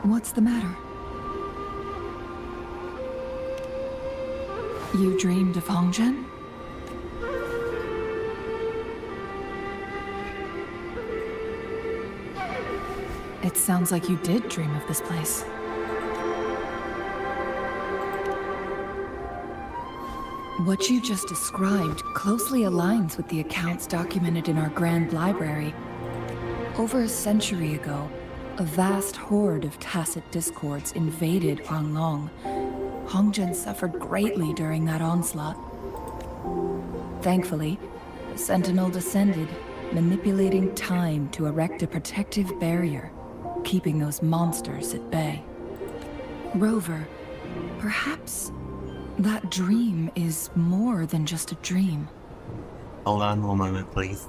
What's the matter? You dreamed of Hongzhen? It sounds like you did dream of this place. What you just described closely aligns with the accounts documented in our Grand Library. Over a century ago, a vast horde of tacit discords invaded Huanglong. Hongzhen suffered greatly during that onslaught. Thankfully, the Sentinel descended, manipulating time to erect a protective barrier, keeping those monsters at bay. Rover, perhaps that dream is more than just a dream. Hold on one moment, please.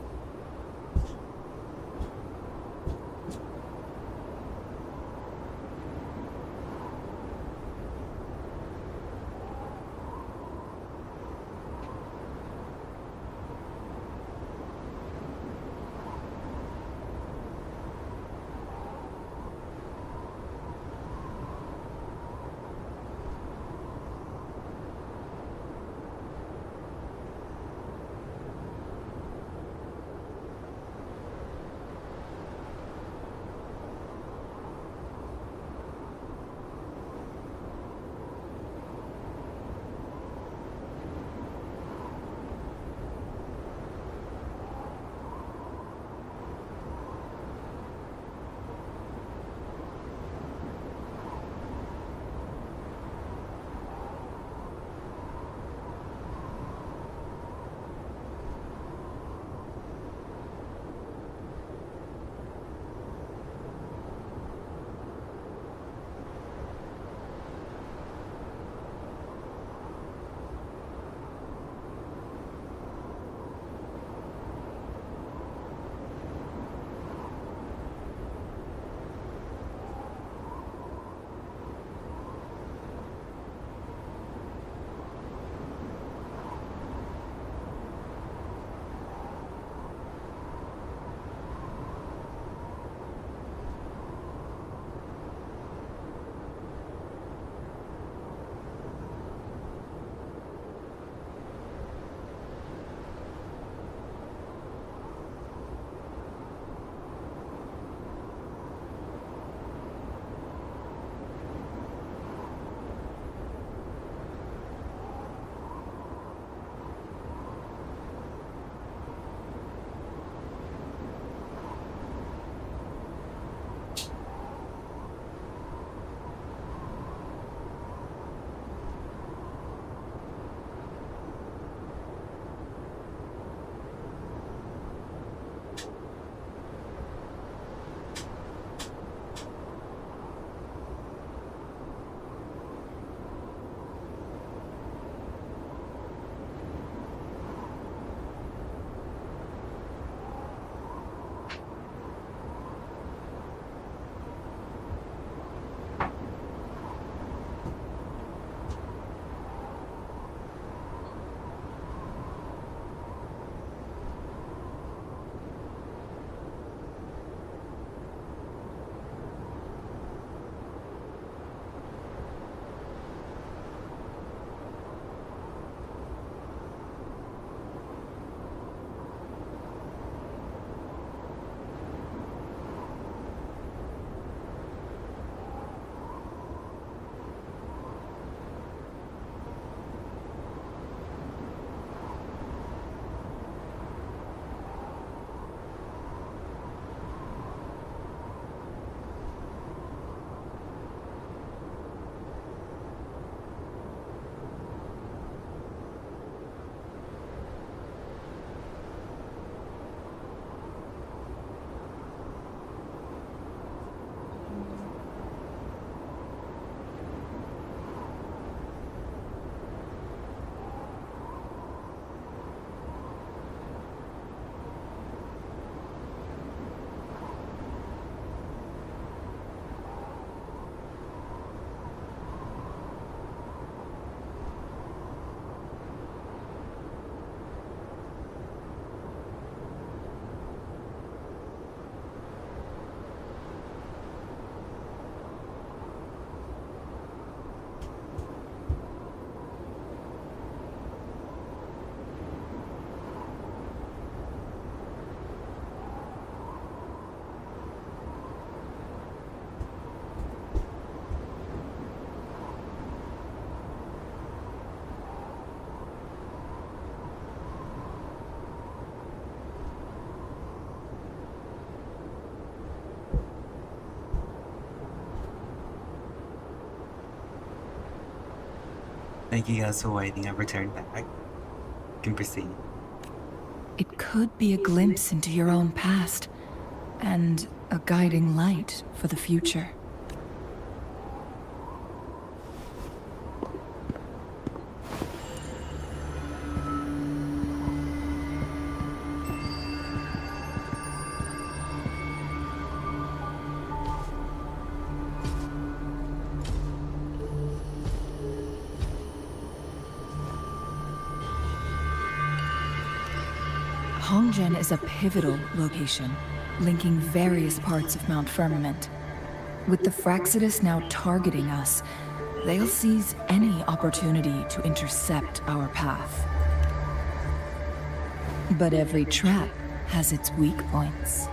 Thank you guys for waiting. I've returned back. You can proceed. It could be a glimpse into your own past, and a guiding light for the future. Hongzhen is a pivotal location, linking various parts of Mount Firmament. With the Fraxidus now targeting us, they'll seize any opportunity to intercept our path. But every trap has its weak points.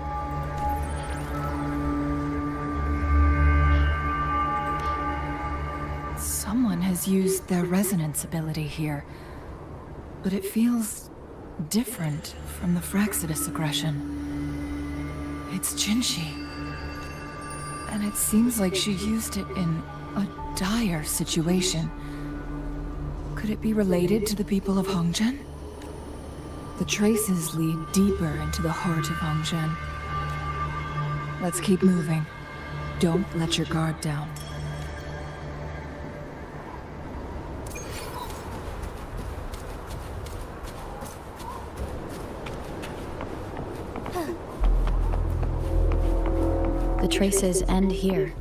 Someone has used their resonance ability here, but it feels different from the Fraxidus aggression. It's jinshi. And it seems like she used it in a dire situation. Could it be related to the people of Hongzhen? The traces lead deeper into the heart of Hongzhen. Let's keep moving. Don't let your guard down. The traces end here.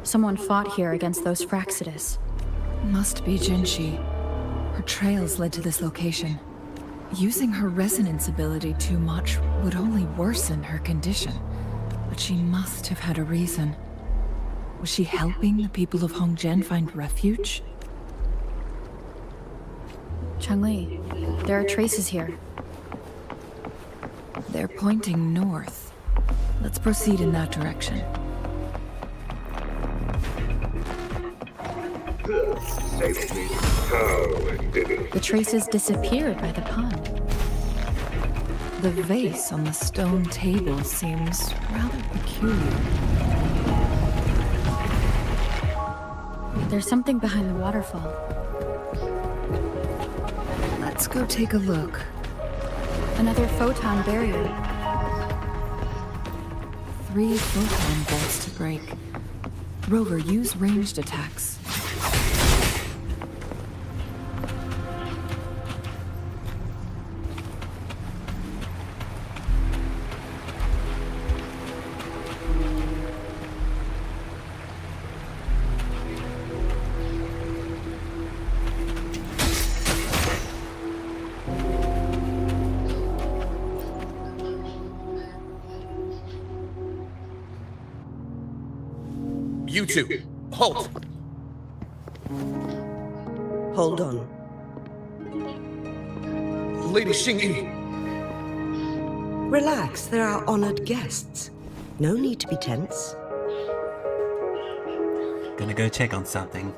Someone fought here against those Fraxidus. Must be Jinshi. Her trails led to this location. Using her resonance ability too much would only worsen her condition. But she must have had a reason. Was she helping the people of Hongzhen find refuge? Changli, there are traces here. They're pointing north. Let's proceed in that direction. The traces disappeared by the pond. The vase on the stone table seems rather peculiar. There's something behind the waterfall. Let's go take a look. Another photon barrier. 3 photon bolts to break. Rover, use ranged attacks. You two, halt! Hold on. Lady Xingyi, Relax, they're our honored guests. No need to be tense. Gonna go check on something.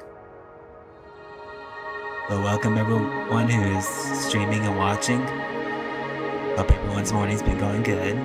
But welcome everyone who is streaming and watching. Hope everyone's morning's been going good.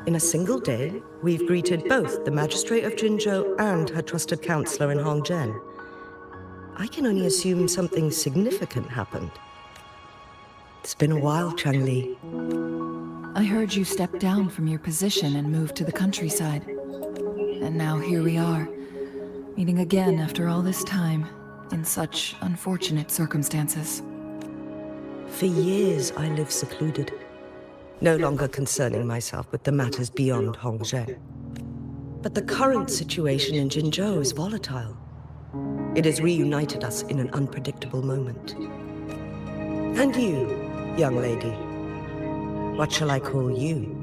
In a single day, we've greeted both the Magistrate of Jinzhou and her trusted counselor in Hongzhen. I can only assume something significant happened. It's been a while, Changli. I heard you stepped down from your position and moved to the countryside. And now here we are, meeting again after all this time, in such unfortunate circumstances. For years, I lived secluded, no longer concerning myself with the matters beyond Hongzhen. But the current situation in Jinzhou is volatile. It has reunited us in an unpredictable moment. And you, young lady, what shall I call you?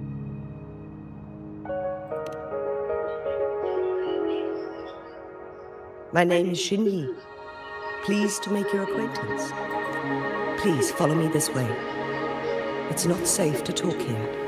My name is Xinyi. Pleased to make your acquaintance. Please follow me this way. It's not safe to talk here.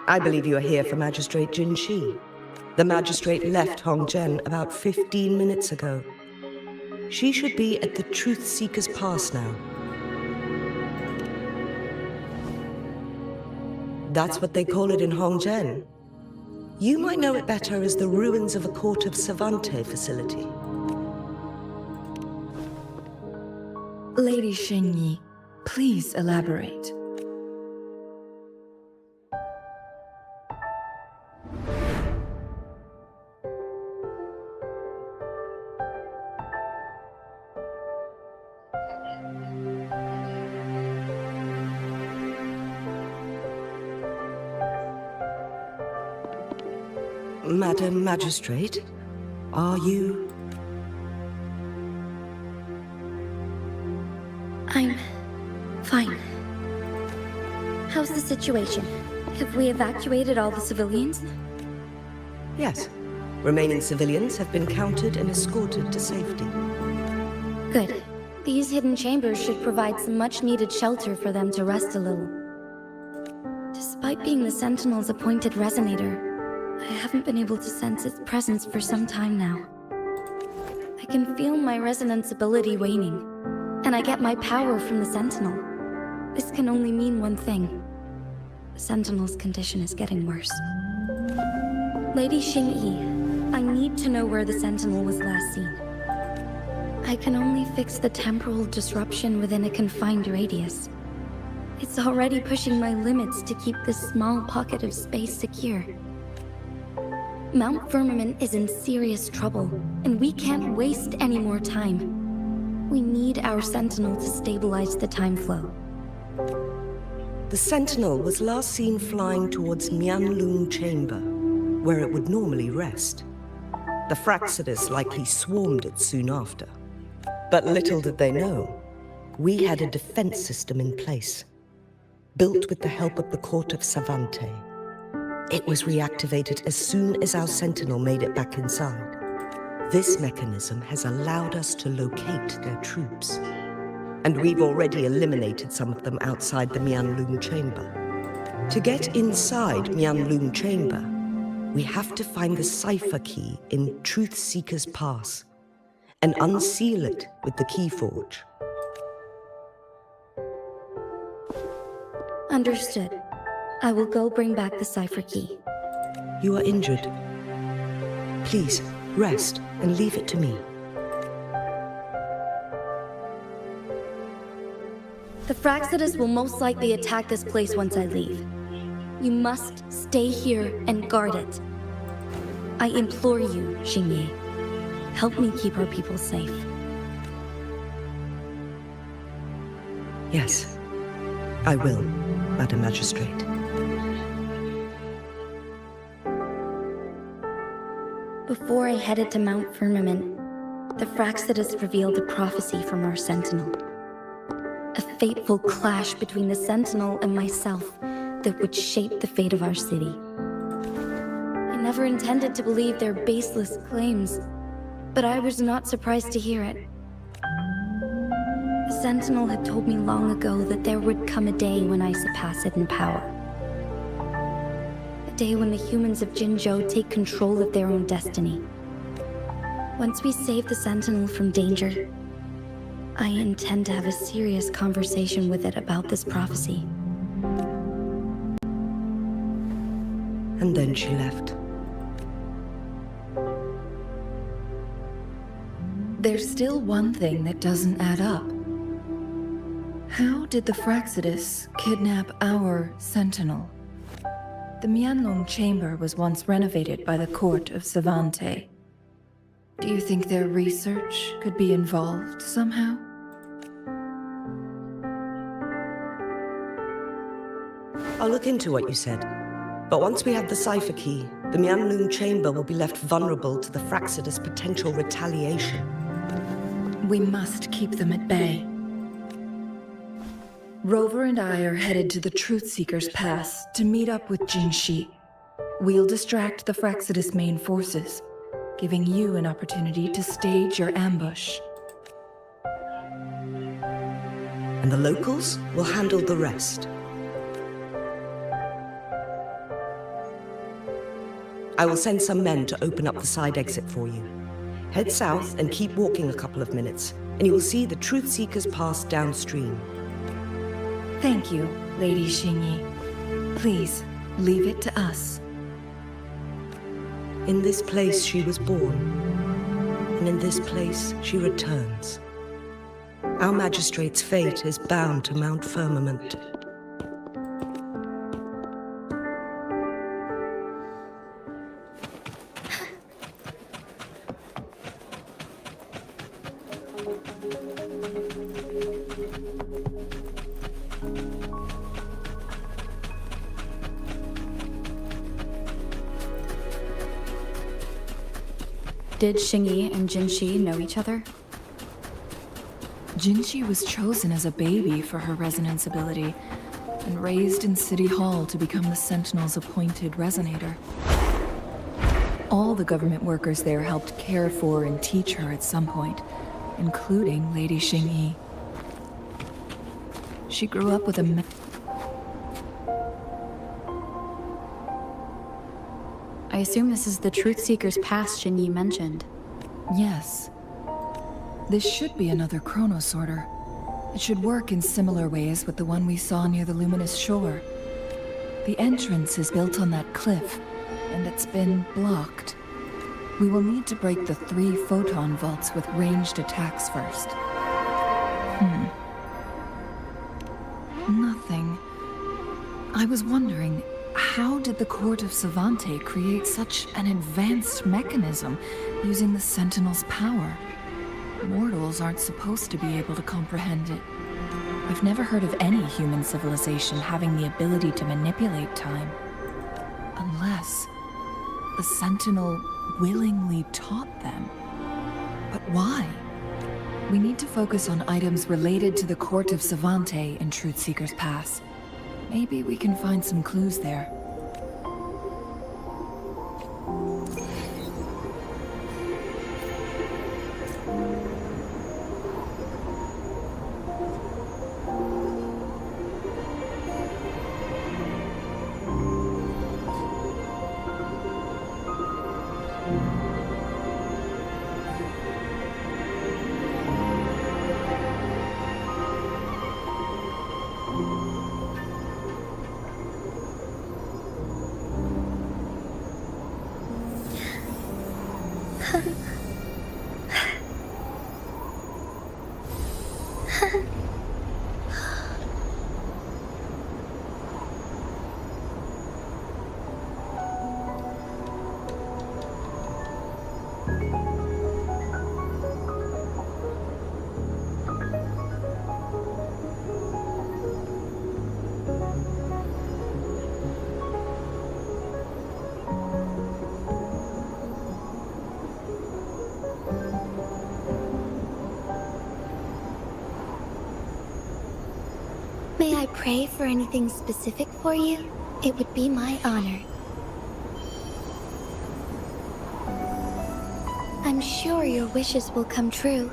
I believe you are here for Magistrate Jinshi. The magistrate left Hongzhen about 15 minutes ago. She should be at the Truth Seeker's Pass now. That's what they call it in Hongzhen. You might know it better as the ruins of a Court of Savante facility. Lady Xinyi, please elaborate. Madam Magistrate, are you? I'm fine. How's the situation? Have we evacuated all the civilians? Yes. Remaining civilians have been counted and escorted to safety. Good. These hidden chambers should provide some much-needed shelter for them to rest a little. Despite being the Sentinel's appointed resonator, I haven't been able to sense its presence for some time now. I can feel my resonance ability waning, and I get my power from the Sentinel. This can only mean one thing. The Sentinel's condition is getting worse. Lady Xingyi, I need to know where the Sentinel was last seen. I can only fix the temporal disruption within a confined radius. It's already pushing my limits to keep this small pocket of space secure. Mount Firmament is in serious trouble, and we can't waste any more time. We need our Sentinel to stabilize the time flow. The Sentinel was last seen flying towards Mianlung Chamber, where it would normally rest. The Fraxidus likely swarmed it soon after. But little did they know, we had a defense system in place, built with the help of the Court of Savante. It was reactivated as soon as our Sentinel made it back inside. This mechanism has allowed us to locate their troops. And we've already eliminated some of them outside the Mianlung Chamber. To get inside Mianlung Chamber, we have to find the cipher key in Truth Seeker's Pass and unseal it with the Keyforge. Understood. I will go bring back the cipher key. You are injured. Please, rest and leave it to me. The Fraxidus will most likely attack this place once I leave. You must stay here and guard it. I implore you, Xingyi. Help me keep our people safe. Yes, I will, Madam Magistrate. Before I headed to Mount Firmament, the Fraxidus revealed a prophecy from our Sentinel. A fateful clash between the Sentinel and myself that would shape the fate of our city. I never intended to believe their baseless claims, but I was not surprised to hear it. The Sentinel had told me long ago that there would come a day when I surpass it in power. A day when the humans of Jinzhou take control of their own destiny. Once we save the Sentinel from danger, I intend to have a serious conversation with it about this prophecy. And then she left. There's still one thing that doesn't add up. How did the Fraxidus kidnap our Sentinel? The Mianlong Chamber was once renovated by the court of Savante. Do you think their research could be involved somehow? I'll look into what you said. But once we have the cipher key, the Mianlong Chamber will be left vulnerable to the Fraxidus' potential retaliation. We must keep them at bay. Rover and I are headed to the Truth Seeker's Pass to meet up with Jinshi. We'll distract the Fraxidus' main forces, giving you an opportunity to stage your ambush. And the locals will handle the rest. I will send some men to open up the side exit for you. Head south and keep walking a couple of minutes, and you will see the Truth Seeker's Pass downstream. Thank you, Lady Xingyi. Please, leave it to us. In this place she was born, and in this place she returns. Our magistrate's fate is bound to Mount Firmament. Did Xingyi and Jinshi know each other? Jinshi was chosen as a baby for her resonance ability and raised in City Hall to become the Sentinel's appointed resonator. All the government workers there helped care for and teach her at some point, including Lady Xingyi. She grew up with a I assume this is the Truth Seeker's Pass Xingyi mentioned. Yes. This should be another chronosorter. It should work in similar ways with the one we saw near the luminous shore. The entrance is built on that cliff, and it's been blocked. We will need to break the 3 photon vaults with ranged attacks first. Nothing. I was wondering, how did the Court of Savante create such an advanced mechanism using the Sentinel's power? Mortals aren't supposed to be able to comprehend it. I've never heard of any human civilization having the ability to manipulate time. Unless the Sentinel willingly taught them. But why? We need to focus on items related to the Court of Savante in Truth Seeker's Pass. Maybe we can find some clues there. May I pray for anything specific for you? It would be my honor. I'm sure your wishes will come true.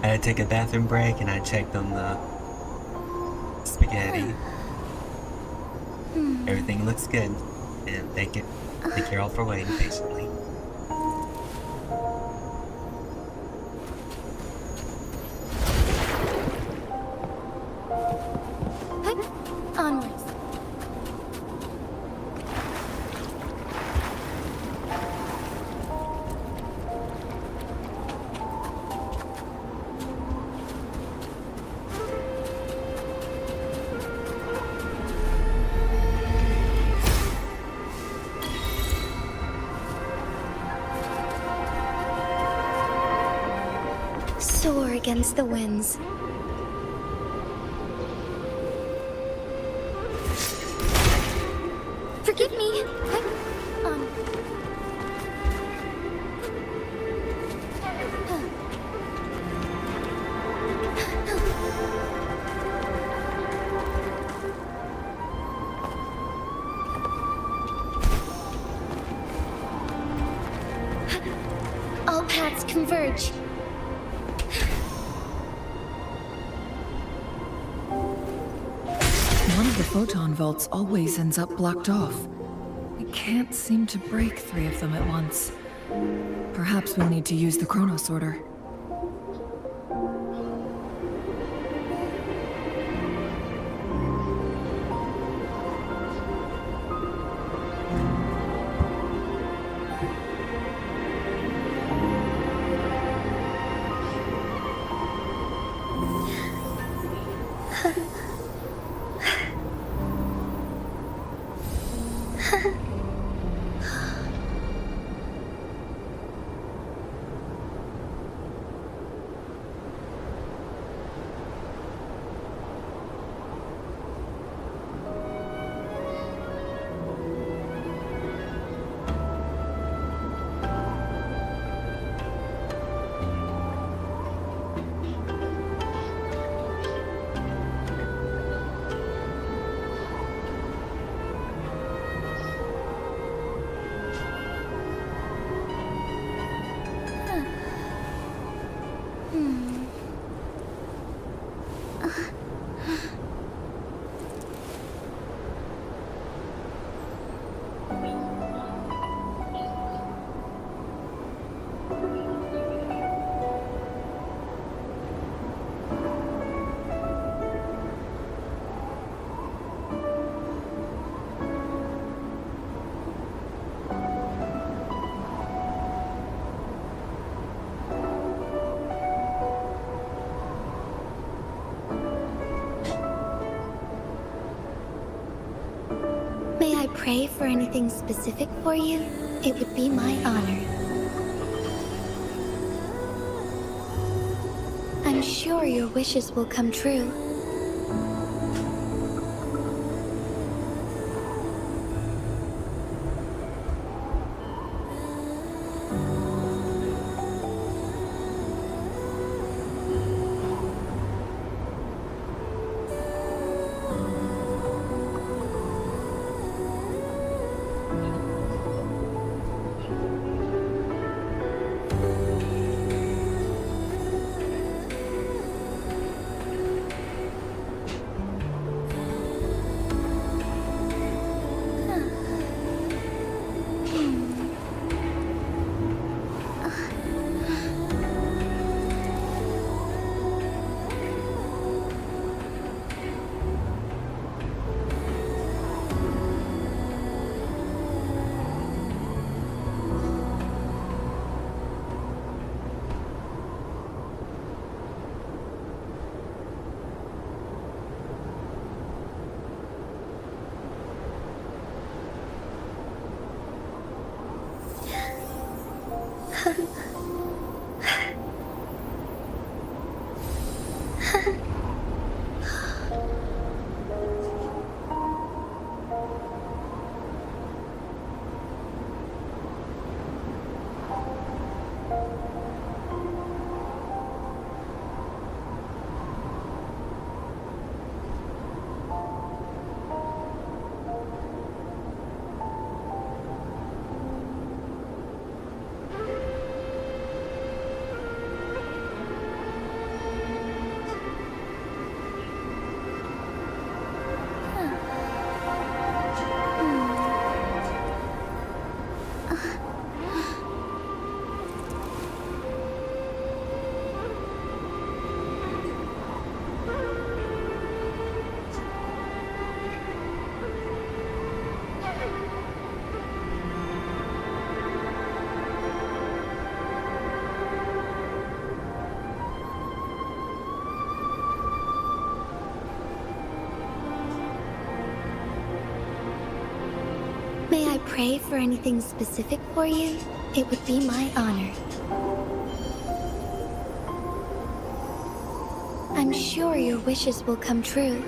I had to take a bathroom break and I checked on the spaghetti. Everything looks good. And thank you all for waiting patiently. Onwards. Soar against the winds. Forgive me. All paths converge. One of the photon vaults always ends up blocked off. I can't seem to break 3 of them at once. Perhaps we'll need to use the chrono sorter. pray for anything specific for you, it would be my honor. I'm sure your wishes will come true. May I pray for anything specific for you? It would be my honor. I'm sure your wishes will come true.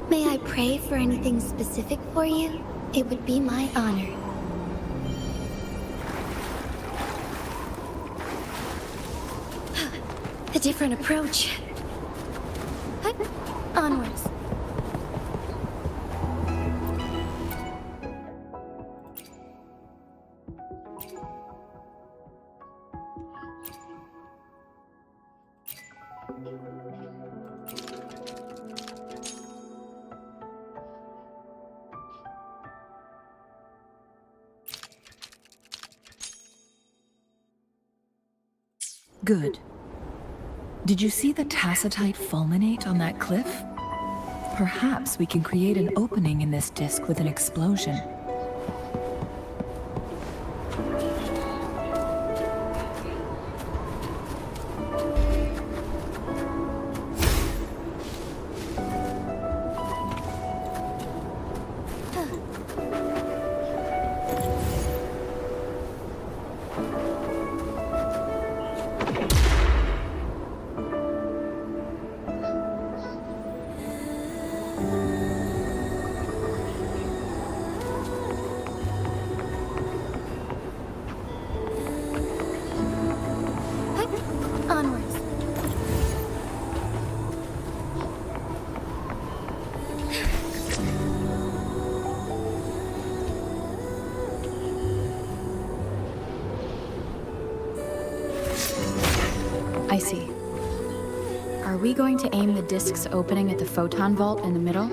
May I pray for anything specific for you? It would be my honor. A different approach. Onwards. Good. Did you see the tacitite fulminate on that cliff? Perhaps we can create an opening in this disk with an explosion. Onwards. I see. Are we going to aim the disk's opening at the photon vault in the middle?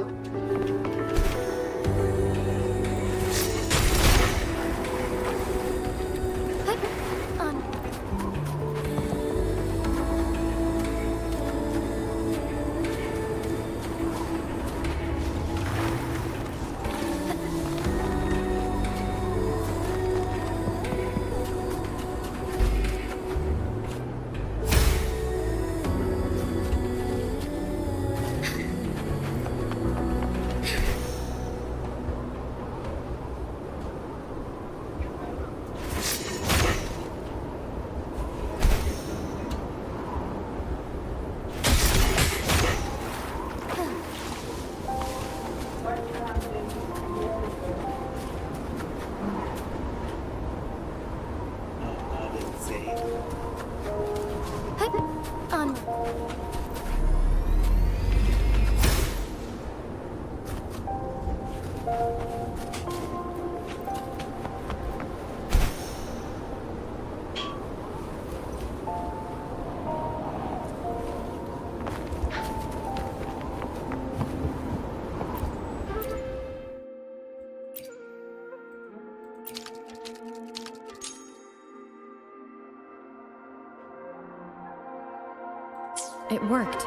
It worked.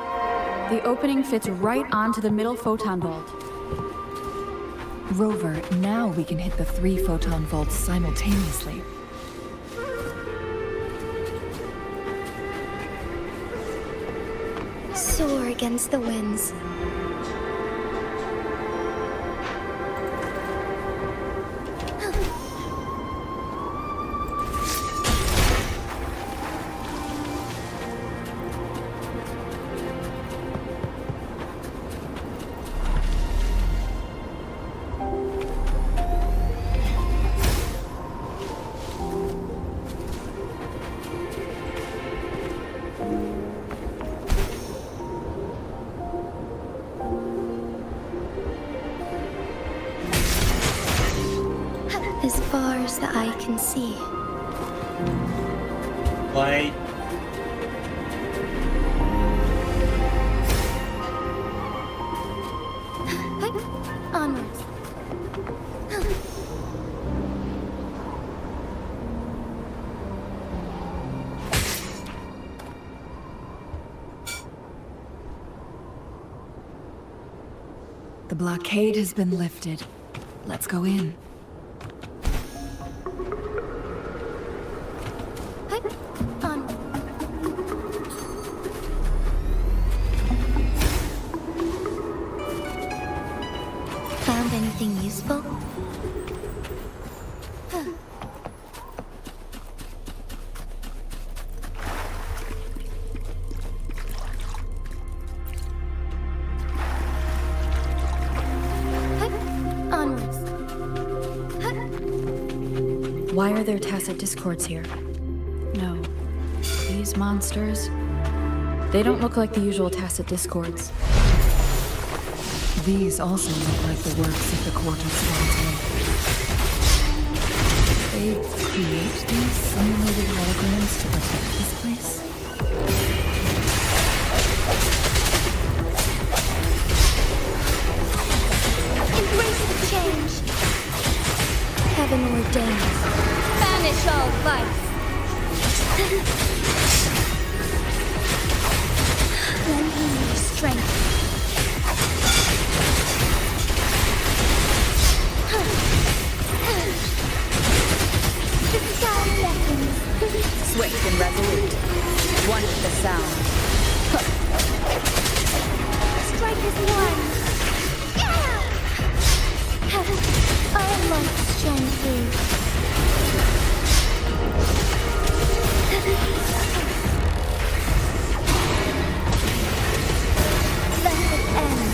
The opening fits right onto the middle photon vault. Rover, now we can hit the 3 photon vaults simultaneously. Soar against the winds. As far as the eye can see. Why? Onwards. The blockade has been lifted. Let's go in. Onward. Found anything useful? Onwards. Why are there tacit discords here? No. These monsters... They don't look like the usual tacit discords. These also look like the works of the Quarter Skeleton. They create these simulated holograms to protect this place? Embrace the change. Heaven ordained. Banish all vice. Lend me your strength. The sound lessens. Swift and resolute. One with the sound. Strike as one. I like strength. Let it end.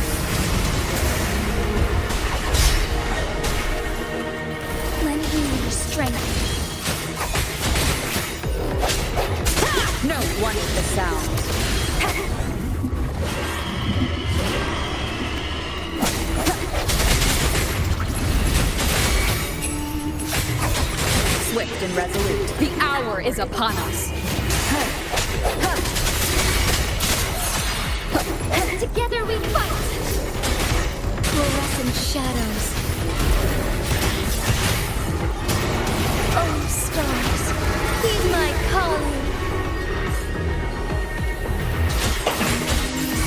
Lend me your strength. No, one with the sound. Swift and resolute. The hour is upon us. Together we fight! Fluorescent shadows. Oh, stars, heed my calling.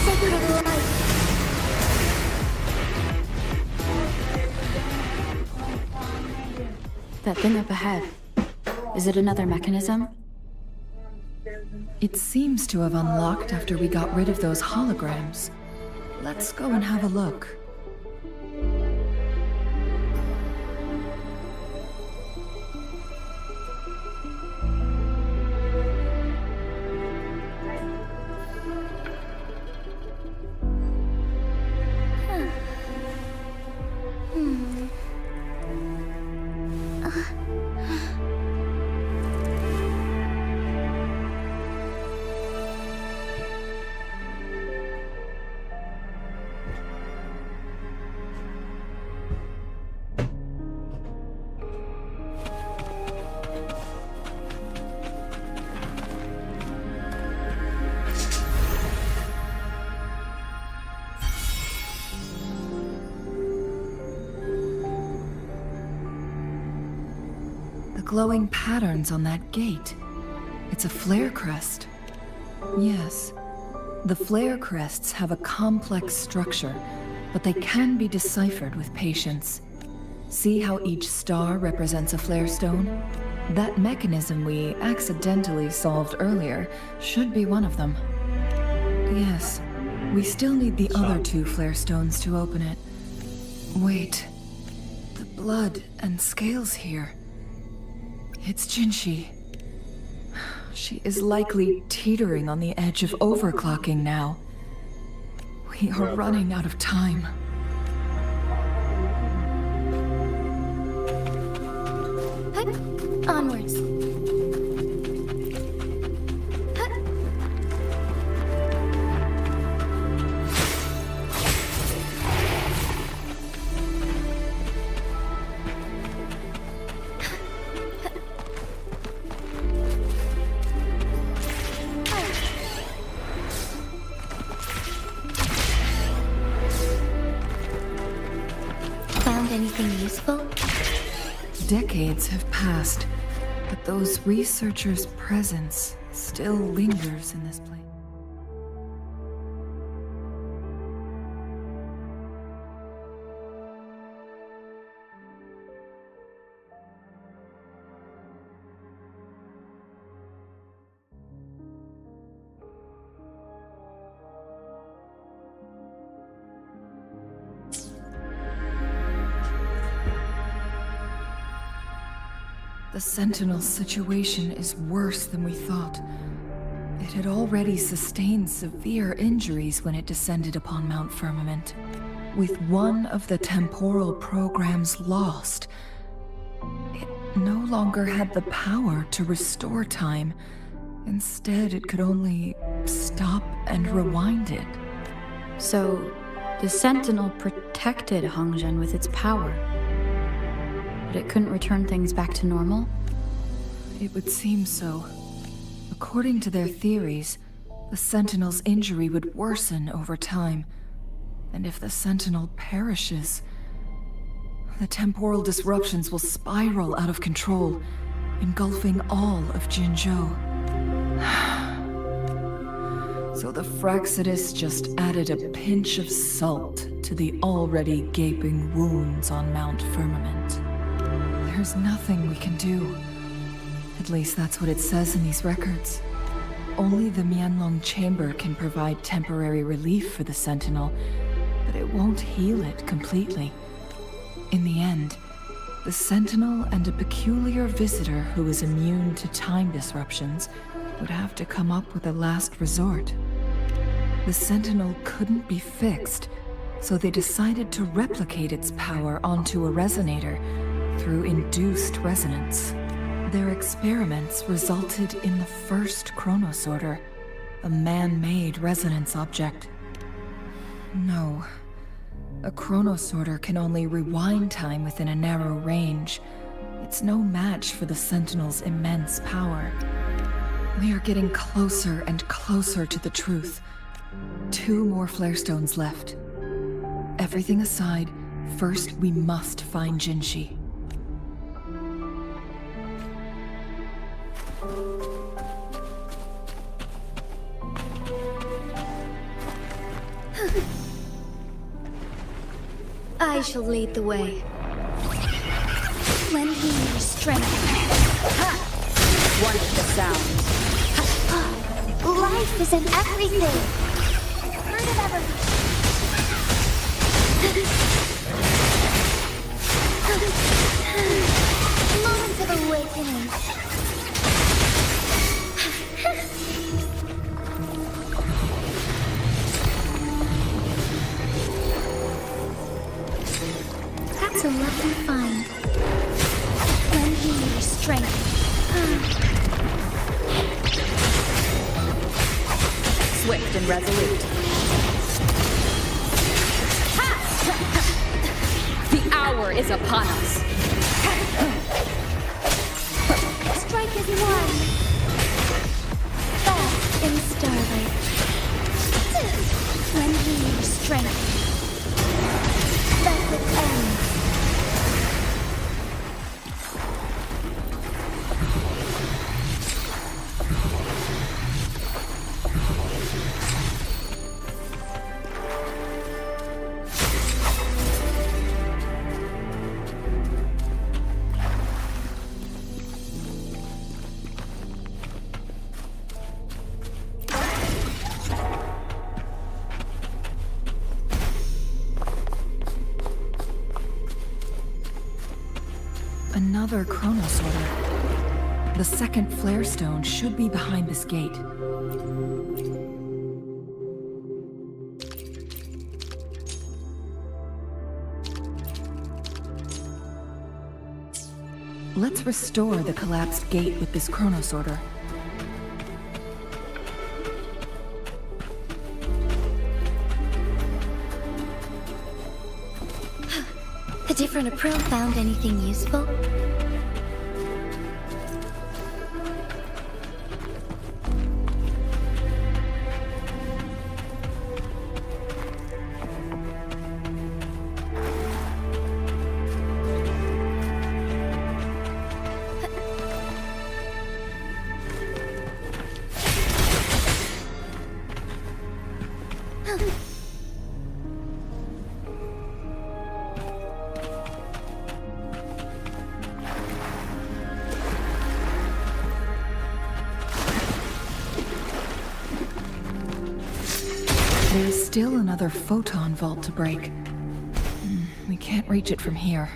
Sacred light. That thing up ahead. Is it another mechanism? It seems to have unlocked after we got rid of those holograms. Let's go and have a look. Glowing patterns on that gate. It's a flare crest. Yes, The flare crests have a complex structure, but they can be deciphered with patience. See how each star represents a flare stone? That mechanism we accidentally solved earlier should be one of them. Yes, we still need the other 2 flare stones to open it. Wait, the blood and scales here. It's Jinshi. She is likely teetering on the edge of overclocking now. We are running out of time. Onwards. Found anything useful? Decades have passed, but those researchers' presence still lingers in this place. The Sentinel's situation is worse than we thought. It had already sustained severe injuries when it descended upon Mount Firmament. With one of the temporal programs lost, it no longer had the power to restore time. Instead, it could only stop and rewind it. So, the Sentinel protected Hongzhen with its power. But it couldn't return things back to normal? It would seem so. According to their theories, the Sentinel's injury would worsen over time. And if the Sentinel perishes, the temporal disruptions will spiral out of control, engulfing all of Jinzhou. So the Fraxidus just added a pinch of salt to the already gaping wounds on Mount Firmament. There's nothing we can do. At least that's what it says in these records. Only the Mianlong Chamber can provide temporary relief for the Sentinel, but it won't heal it completely. In the end, the Sentinel and a peculiar visitor who is immune to time disruptions would have to come up with a last resort. The Sentinel couldn't be fixed, so they decided to replicate its power onto a resonator through induced resonance. Their experiments resulted in the first chronosorter, a man-made resonance object. No, a chronosorter can only rewind time within a narrow range. It's no match for the Sentinel's immense power. We are getting closer and closer to the truth. 2 more flare stones left. Everything aside, first we must find Jinshi. I shall lead the way. Lend me your strength. One with the sound. Life is in everything. Root of everything. Moment of awakening. That's a lovely find. Lend me your strength. Swift and resolute. The hour is upon us. Strike as one. Fast in starlight. Lend me your strength. Let it end. Another chronosorter. The second flare stone should be behind this gate. Let's restore the collapsed gate with this chronosorter. A different approach. Found anything useful? There's still another photon vault to break. We can't reach it from here.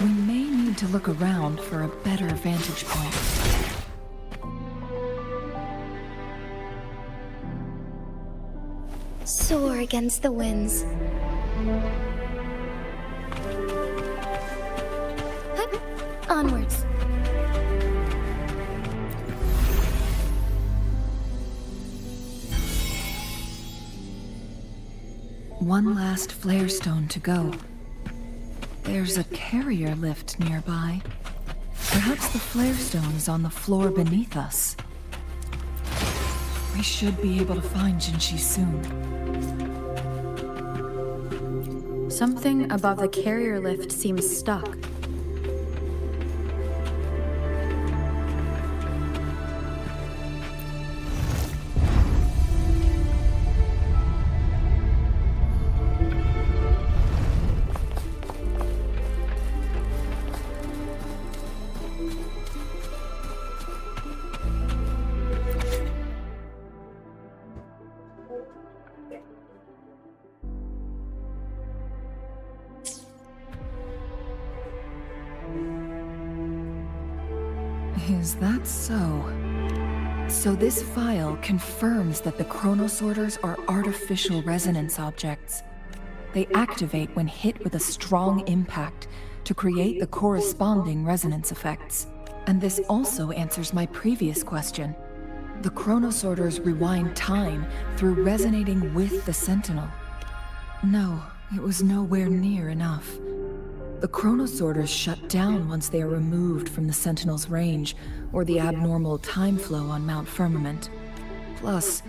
We may need to look around for a better vantage point. Soar against the winds. Hup. Onwards. One last flare stone to go. There's a carrier lift nearby. Perhaps the flare stone is on the floor beneath us. We should be able to find Jinshi soon. Something above the carrier lift seems stuck. Is that so? So this file confirms that the chronosorters are artificial resonance objects. They activate when hit with a strong impact to create the corresponding resonance effects. And this also answers my previous question. The chronosorters rewind time through resonating with the Sentinel. No, it was nowhere near enough. The chronosorters shut down once they are removed from the Sentinel's range, or the abnormal time flow on Mount Firmament. Plus,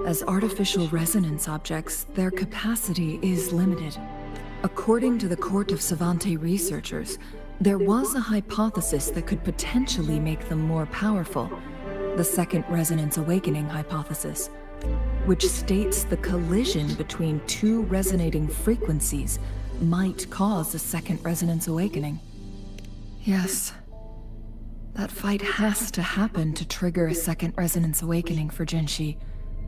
as artificial resonance objects, their capacity is limited. According to the Court of Savante researchers, there was a hypothesis that could potentially make them more powerful, the Second Resonance Awakening hypothesis, which states the collision between two resonating frequencies might cause a second resonance awakening. Yes. That fight has to happen to trigger a second resonance awakening for Jinshi,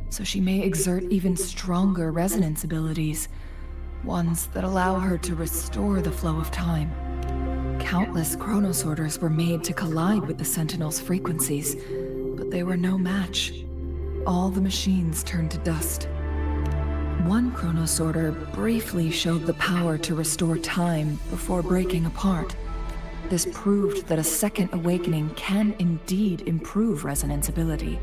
so she may exert even stronger resonance abilities, ones that allow her to restore the flow of time. Countless chronosorters were made to collide with the Sentinel's frequencies, but they were no match. All the machines turned to dust. One chronosorter briefly showed the power to restore time before breaking apart. This proved that a second awakening can indeed improve resonance ability.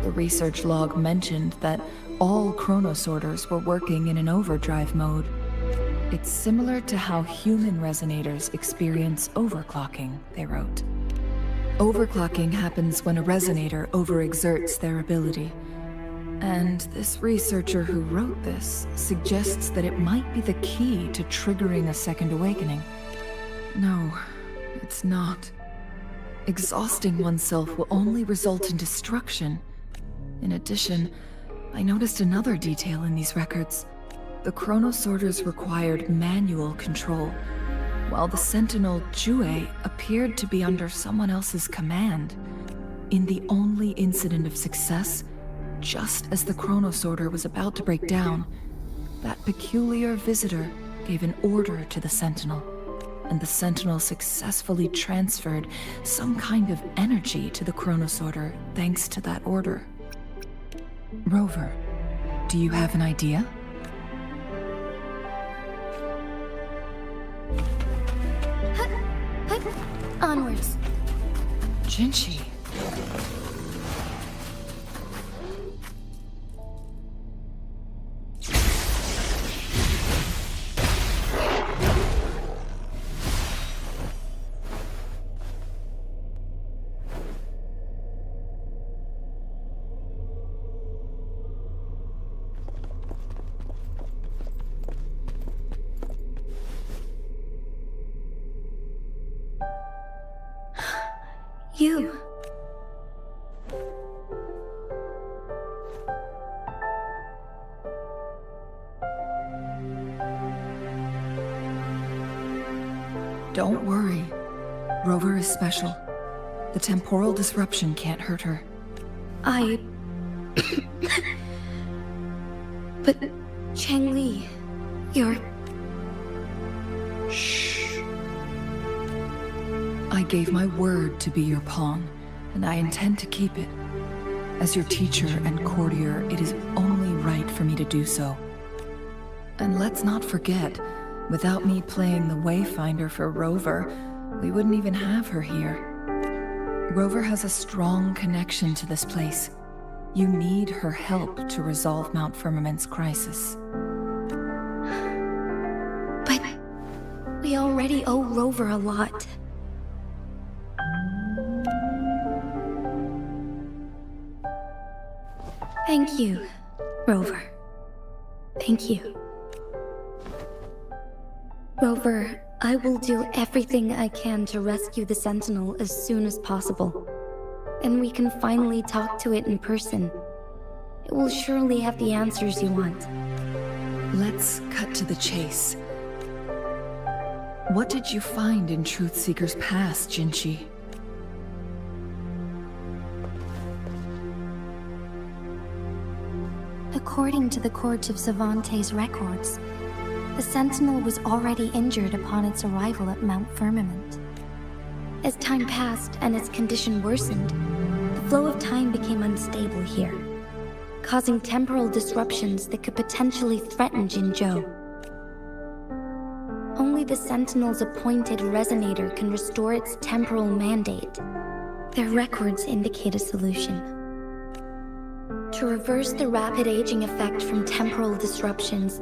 The research log mentioned that all chronosorters were working in an overdrive mode. It's similar to how human resonators experience overclocking, they wrote. Overclocking happens when a resonator overexerts their ability. And this researcher who wrote this suggests that it might be the key to triggering a second awakening. No, it's not. Exhausting oneself will only result in destruction. In addition, I noticed another detail in these records. The chronosorters required manual control, while the Sentinel Jue appeared to be under someone else's command. In the only incident of success, just as the chronosorter was about to break down, that peculiar visitor gave an order to the Sentinel. and the Sentinel successfully transferred some kind of energy to the Chronosorter thanks to that order. Rover, do you have an idea? Onwards. Jinshi. You. Don't worry. Rover is special. The temporal disruption can't hurt her. But, Changli, you're... Shh. I gave my word to be your pawn, and I intend to keep it. As your teacher and courtier, it is only right for me to do so. And let's not forget, without me playing the Wayfinder for Rover, we wouldn't even have her here. Rover has a strong connection to this place. You need her help to resolve Mount Firmament's crisis. But we already owe Rover a lot. Thank you, Rover. Thank you. Rover, I will do everything I can to rescue the Sentinel as soon as possible. And we can finally talk to it in person. It will surely have the answers you want. Let's cut to the chase. What did you find in Truthseeker's past, Jinshi? According to the Court of Savante's records, the Sentinel was already injured upon its arrival at Mount Firmament. As time passed and its condition worsened, the flow of time became unstable here, causing temporal disruptions that could potentially threaten Jinzhou. Only the Sentinel's appointed resonator can restore its temporal mandate. Their records indicate a solution. To reverse the rapid aging effect from temporal disruptions,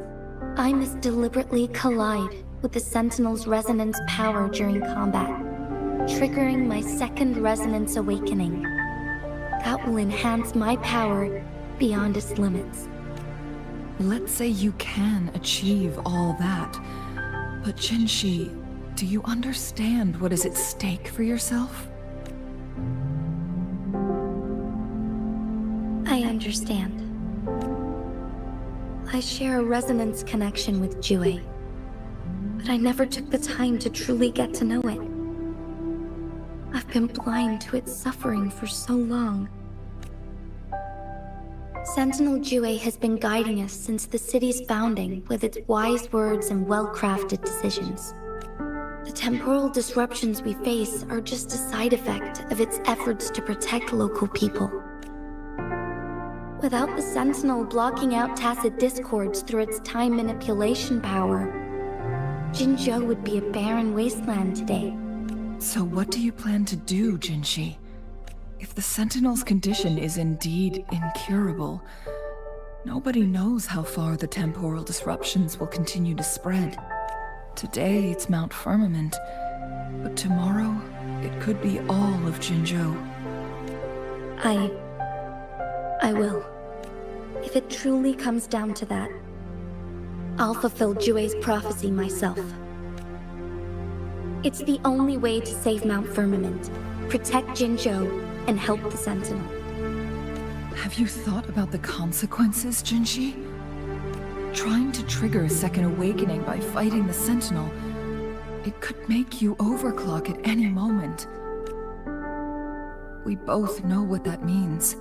I must deliberately collide with the Sentinel's resonance power during combat, triggering my second resonance awakening. That will enhance my power beyond its limits. Let's say you can achieve all that. But Jinshi, do you understand what is at stake for yourself? I understand. I share a resonance connection with Jue, but I never took the time to truly get to know it. I've been blind to its suffering for so long. Sentinel Jue has been guiding us since the city's founding with its wise words and well-crafted decisions. The temporal disruptions we face are just a side effect of its efforts to protect local people. Without the Sentinel blocking out tacit discords through its time manipulation power, Jinzhou would be a barren wasteland today. So what do you plan to do, Jinshi? If the Sentinel's condition is indeed incurable, nobody knows how far the temporal disruptions will continue to spread. Today it's Mount Firmament, but tomorrow it could be all of Jinzhou. I will. If it truly comes down to that, I'll fulfill Jue's prophecy myself. It's the only way to save Mount Firmament, protect Jinzhou, and help the Sentinel. Have you thought about the consequences, Jinshi? Trying to trigger a second awakening by fighting the Sentinel, it could make you overclock at any moment. We both know what that means.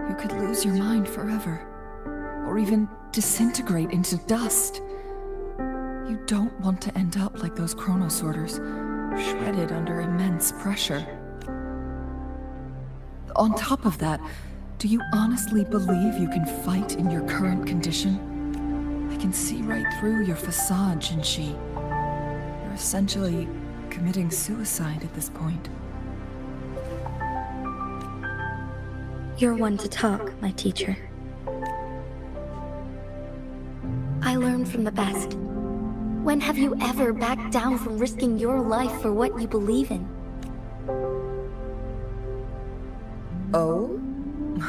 You could lose your mind forever, or even disintegrate into dust. You don't want to end up like those chronosorters, shredded under immense pressure. On top of that, do you honestly believe you can fight in your current condition? I can see right through your facade, Jinshi. You're essentially committing suicide at this point. You're one to talk, my teacher. I learn from the best. When have you ever backed down from risking your life for what you believe in? Oh?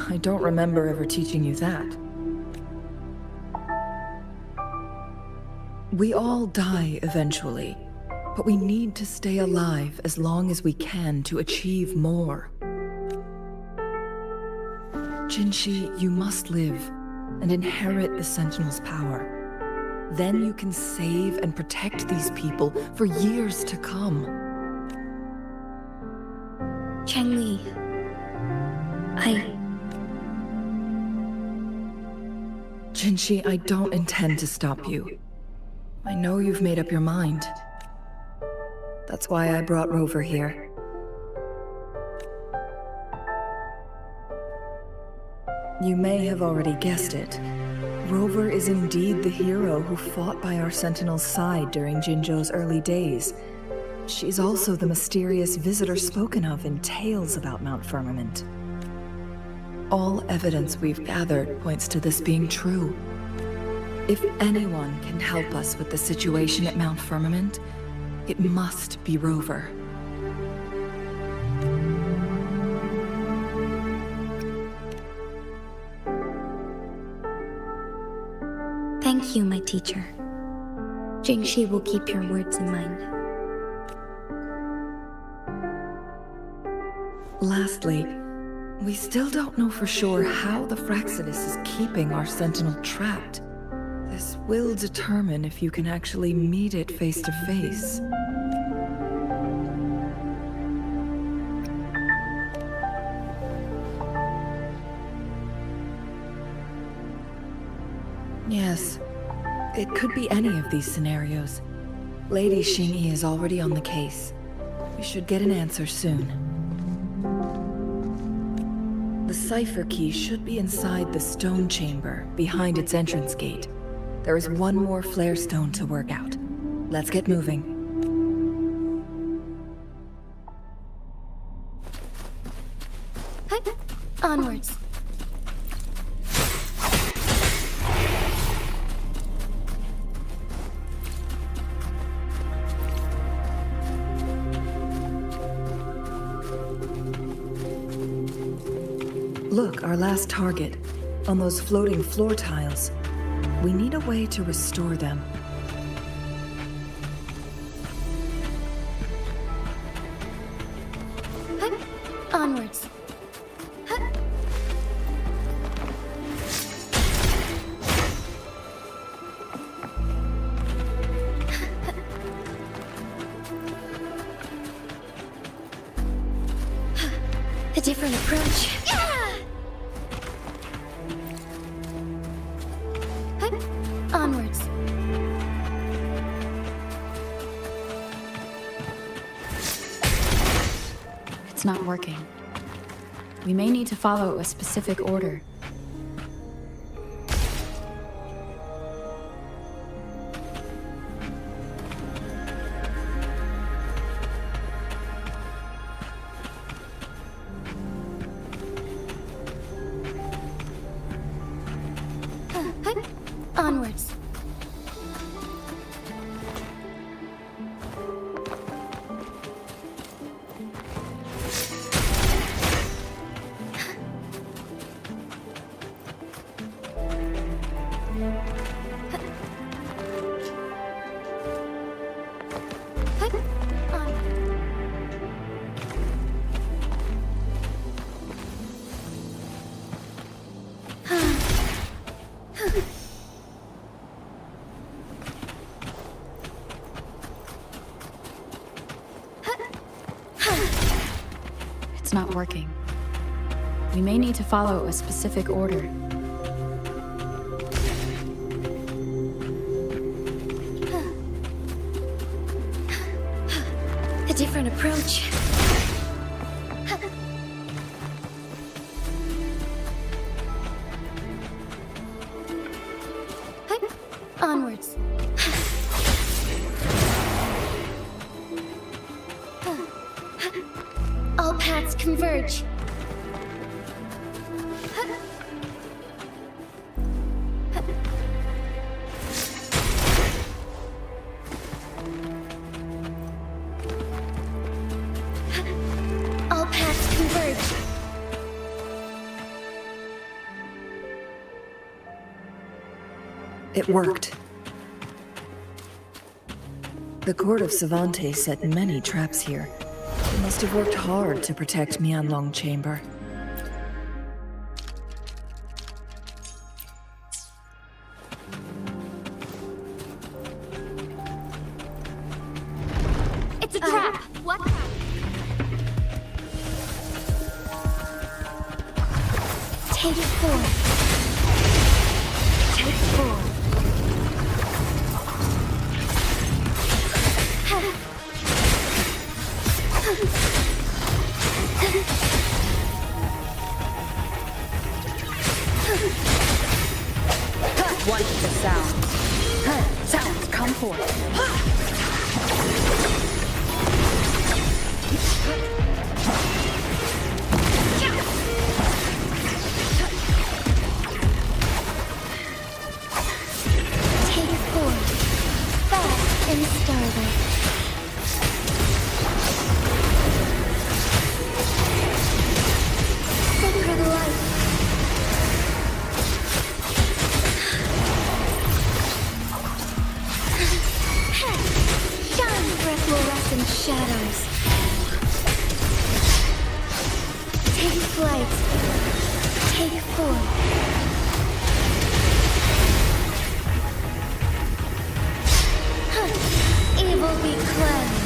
I don't remember ever teaching you that. We all die eventually, but we need to stay alive as long as we can to achieve more. Jinshi, you must live and inherit the Sentinel's power. Then you can save and protect these people for years to come. Chengli, Jinshi, I don't intend to stop you. I know you've made up your mind. That's why I brought Rover here. You may have already guessed it. Rover is indeed the hero who fought by our Sentinel's side during Jinzhou's early days. She's also the mysterious visitor spoken of in tales about Mount Firmament. All evidence we've gathered points to this being true. If anyone can help us with the situation at Mount Firmament, it must be Rover. thank you, my teacher. Jinshi will keep your words in mind. Lastly, we still don't know for sure how the Fraxidus is keeping our Sentinel trapped. This will determine if you can actually meet it face to face. Yes, it could be any of these scenarios. Lady Xingyi is already on the case. We should get an answer soon. The cipher key should be inside the stone chamber, behind its entrance gate. There is one more flare stone to work out. Let's get moving. Onwards. Look, our last target. On those floating floor tiles. We need a way to restore them. Onwards. A different approach. Onwards. It's not working. We may need to follow a specific order. Onwards. It's not working. We may need to follow a specific order. A different approach. Onwards. All paths converge. All paths converge. It worked. The court of Savante set many traps here. They must have worked hard to protect Mianlong Chamber. It's a trap! What? Take 4. Take 4. One with the sound. Sounds come forth. Take 4. Fast and startled. Sacred light. Shine for fluorescent shadows. Take flight. Take 4. Evil be cleansed.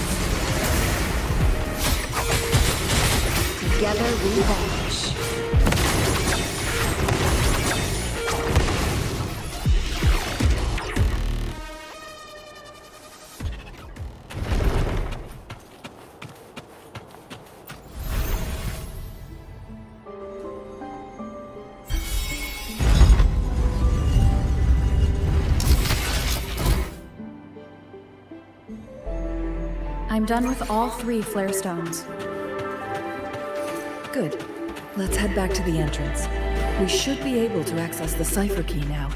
Together we vanish. I'm done with all 3 flare stones. Good. Let's head back to the entrance. We should be able to access the cipher key now.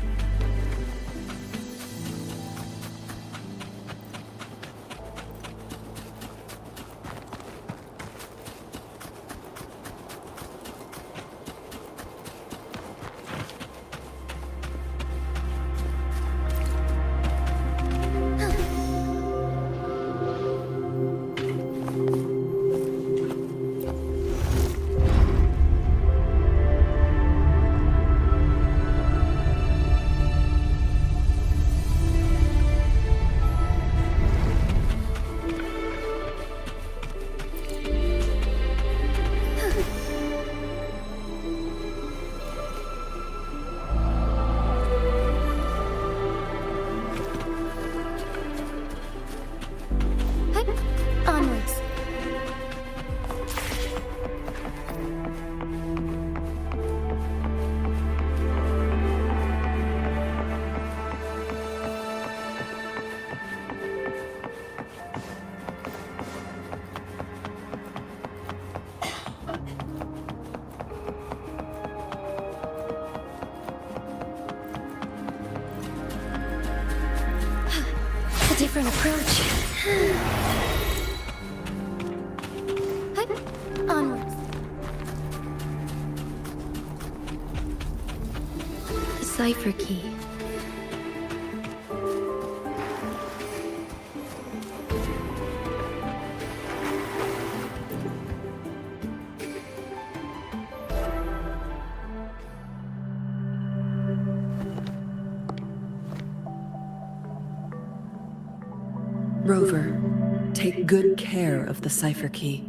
Onwards. A different approach. Onwards. The cipher key. Rover, take good care of the cipher key.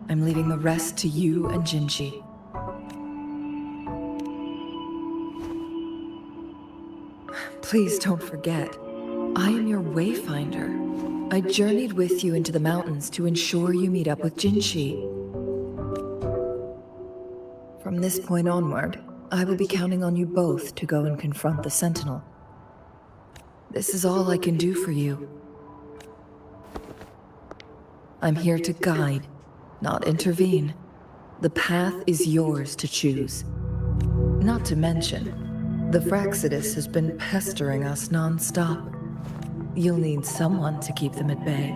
I'm leaving the rest to you and Jinshi. Please don't forget, I am your wayfinder. I journeyed with you into the mountains to ensure you meet up with Jinshi. From this point onward, I will be counting on you both to go and confront the Sentinel. This is all I can do for you. I'm here to guide, not intervene. The path is yours to choose. Not to mention, the Fraxidus has been pestering us non-stop. You'll need someone to keep them at bay.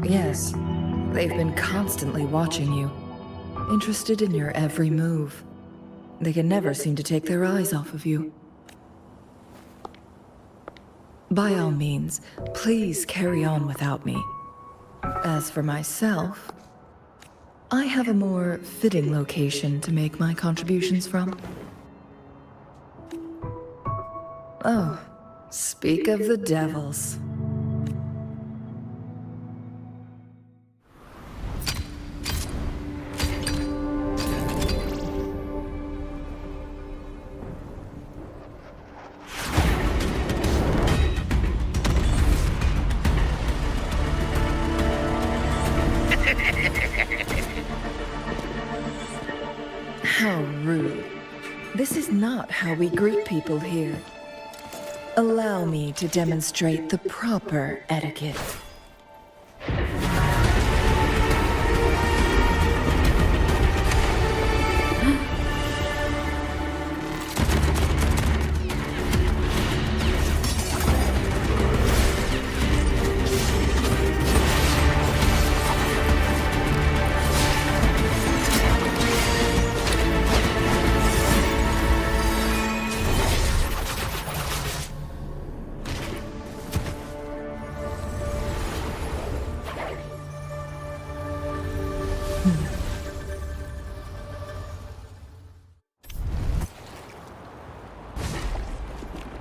Yes, they've been constantly watching you, interested in your every move. They can never seem to take their eyes off of you. By all means, please carry on without me. As for myself, I have a more fitting location to make my contributions from. Oh, speak of the devils. How rude. This is not how we greet people here. Allow me to demonstrate the proper etiquette.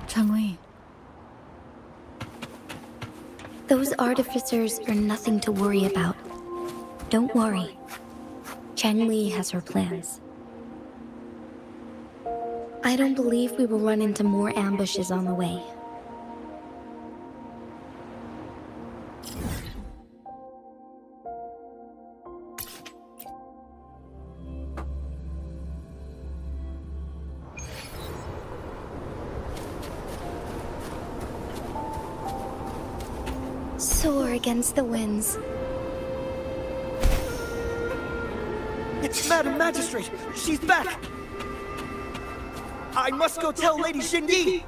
Changli. Those artificers are nothing to worry about. Don't worry. Changli has her plans. I don't believe we will run into more ambushes on the way. Soar against the winds. It's Madam Magistrate! She's back! I must go tell Lady Xingyi!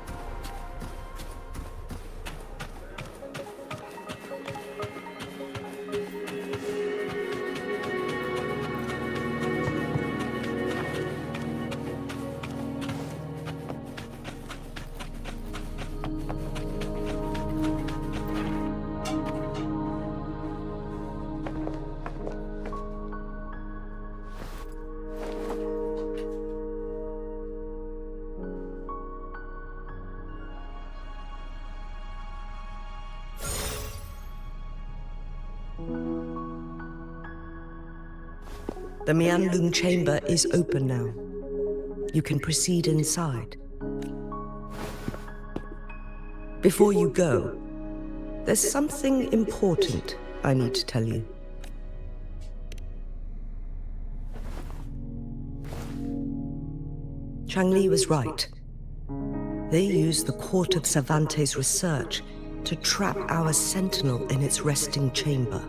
The Mianlung chamber is open now. You can proceed inside. Before you go, there's something important I need to tell you. Changli was right. They used the Court of Cervantes' research to trap our Sentinel in its resting chamber.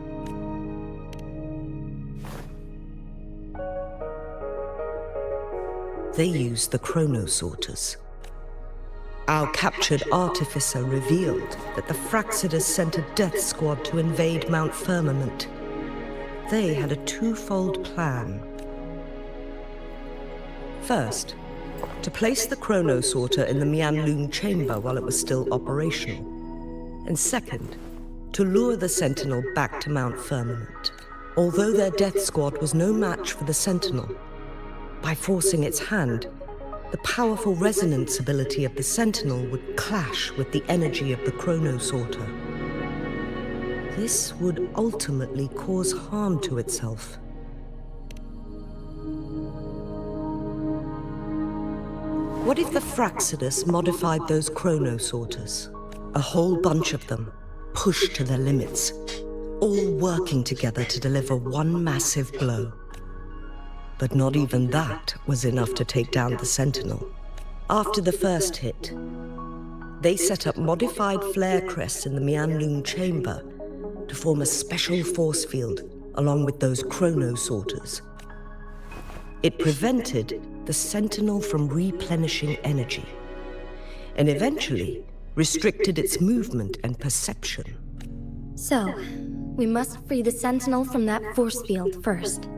They used the chronosorters. Our captured artificer revealed that the Fraxidus sent a death squad to invade Mount Firmament. They had a twofold plan. First, to place the chronosorter in the Mianlung chamber while it was still operational. And second, to lure the Sentinel back to Mount Firmament. Although their death squad was no match for the Sentinel, by forcing its hand, the powerful resonance ability of the Sentinel would clash with the energy of the chronosorter. This would ultimately cause harm to itself. What if the Fraxidus modified those chronosorters? A whole bunch of them, pushed to their limits, all working together to deliver one massive blow. But not even that was enough to take down the Sentinel. After the first hit, they set up modified flare crests in the Mianlun chamber to form a special force field along with those chronosorters. It prevented the Sentinel from replenishing energy, and eventually restricted its movement and perception. So, we must free the Sentinel from that force field first.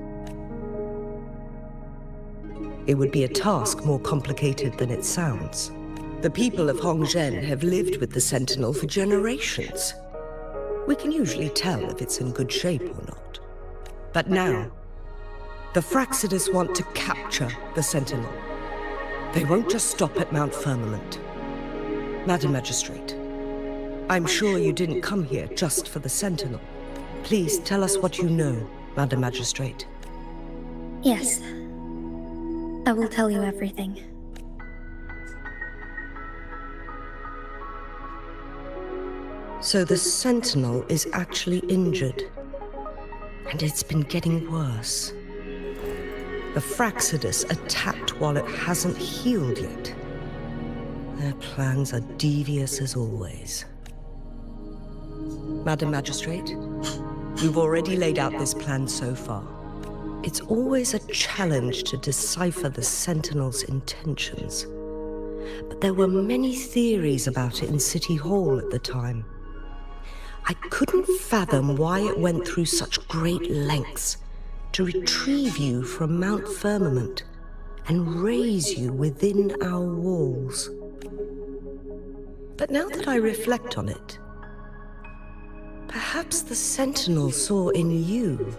It would be a task more complicated than it sounds. The people of Hongzhen have lived with the Sentinel for generations. We can usually tell if it's in good shape or not. But now, the Fraxidus want to capture the Sentinel. They won't just stop at Mount Firmament. Madam Magistrate, I'm sure you didn't come here just for the Sentinel. Please tell us what you know, Madam Magistrate. Yes. I will tell you everything. So the Sentinel is actually injured. And it's been getting worse. The Fraxidus attacked while it hasn't healed yet. Their plans are devious as always. Madam Magistrate, we've already laid out this plan so far. It's always a challenge to decipher the Sentinel's intentions. But there were many theories about it in City Hall at the time. I couldn't fathom why it went through such great lengths to retrieve you from Mount Firmament and raise you within our walls. But now that I reflect on it, perhaps the Sentinel saw in you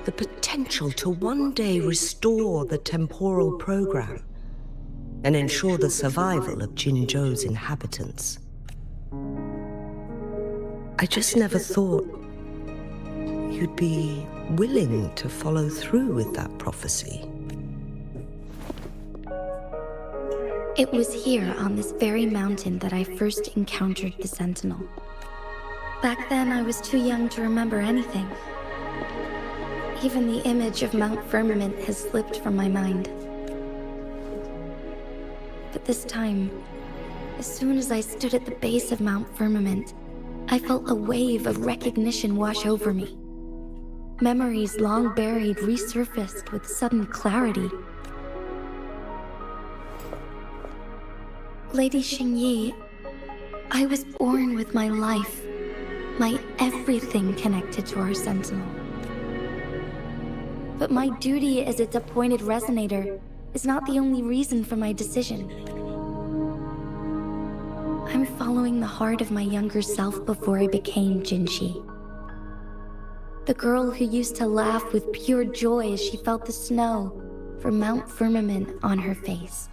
the potential to one day restore the temporal program and ensure the survival of Jinzhou's inhabitants. I just never thought you'd be willing to follow through with that prophecy. It was here on this very mountain that I first encountered the Sentinel. Back then, I was too young to remember anything. Even the image of Mount Firmament has slipped from my mind. But this time, as soon as I stood at the base of Mount Firmament, I felt a wave of recognition wash over me. Memories long buried resurfaced with sudden clarity. Lady Xingyi, I was born with my life, my everything connected to our Sentinel. But my duty as its appointed resonator is not the only reason for my decision. I'm following the heart of my younger self before I became Jinshi. The girl who used to laugh with pure joy as she felt the snow from Mount Firmament on her face.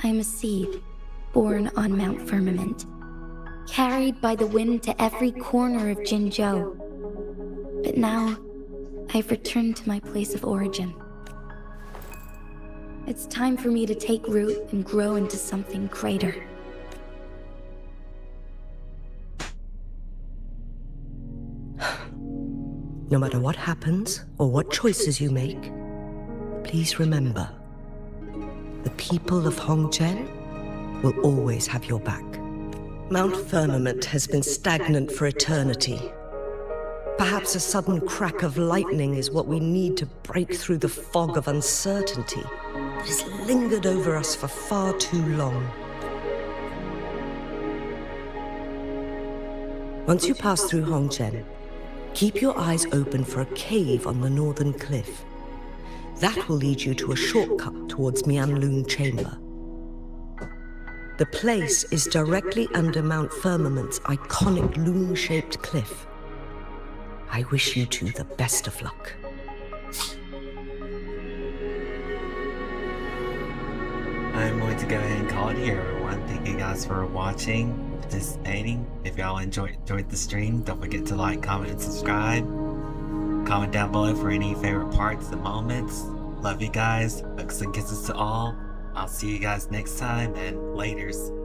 I'm a seed born on Mount Firmament, carried by the wind to every corner of Jinzhou. But now, I've returned to my place of origin. It's time for me to take root and grow into something greater. No matter what happens or what choices you make, please remember, the people of Hongzhen will always have your back. Mount Firmament has been stagnant for eternity. Perhaps a sudden crack of lightning is what we need to break through the fog of uncertainty that has lingered over us for far too long. Once you pass through Hongzhen, keep your eyes open for a cave on the northern cliff. That will lead you to a shortcut towards Mianlun Chamber. The place is directly under Mount Firmament's iconic loon-shaped cliff. I wish you two the best of luck. I'm going to go ahead and call it here, everyone. Thank you guys for watching, participating. If y'all enjoyed the stream, don't forget to like, comment, and subscribe. Comment down below for any favorite parts and moments. Love you guys. Hugs and kisses to all. I'll see you guys next time, and laters.